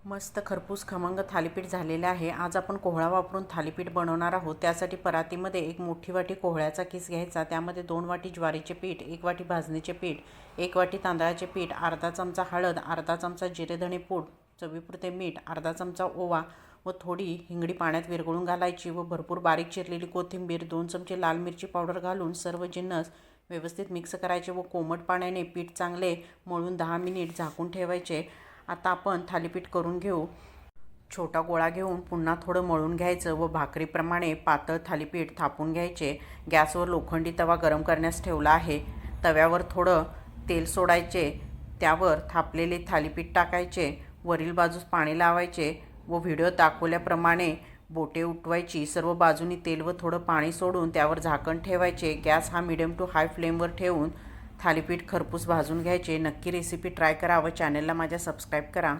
मस्त खरपूस खमंग थालीपीठ झालेले आहे। आज आपण कोहळा वापरून थालीपीठ बनवणार आहोत। त्यासाठी परातीमध्ये एक मोठी वाटी कोहळ्याचा किस घ्यायचा, त्यामध्ये 2 वाटी ज्वारीचे पीठ, 1 वाटी भाजणीचे पीठ, 1 वाटी तांदळाचे पीठ, अर्धा चमचा हळद, अर्धा चमचा जिरे धणे पूड, चवीपुरते मीठ, अर्धा चमचा ओवा व थोडी हिंगडी पाण्यात विरघळून घालायची व भरपूर बारीक चिरलेली कोथिंबीर, 2 चमचे लाल मिरची पावडर घालून सर्व जिन्नस व्यवस्थित मिक्स करायचे व कोमट पाण्याने पीठ चांगले मळून 10 मिनिट झाकून ठेवायचे। आता आपण थालीपीठ करून घेऊ। छोटा गोळा घेऊन पुन्हा थोडं मळून घ्यायचं व भाकरीप्रमाणे पातळ थालीपीठ थापून घ्यायचे। गॅसवर लोखंडी तवा गरम करण्यास ठेवला आहे। तव्यावर थोडं तेल सोडायचे, त्यावर थापलेले थालीपीठ टाकायचे, वरील बाजूस पाणी लावायचे व व्हिडिओ दाखवल्याप्रमाणे बोटे उठवायची। सर्व बाजूनी तेल व थोडं पाणी सोडून त्यावर झाकण ठेवायचे। गॅस हा मीडियम टू हाय फ्लेमवर ठेवून थालीपीठ खरपूस भाजून घ्यायचे। नक्की रेसिपी ट्राय करा व चॅनलला माझ्या सबस्क्राईब करा।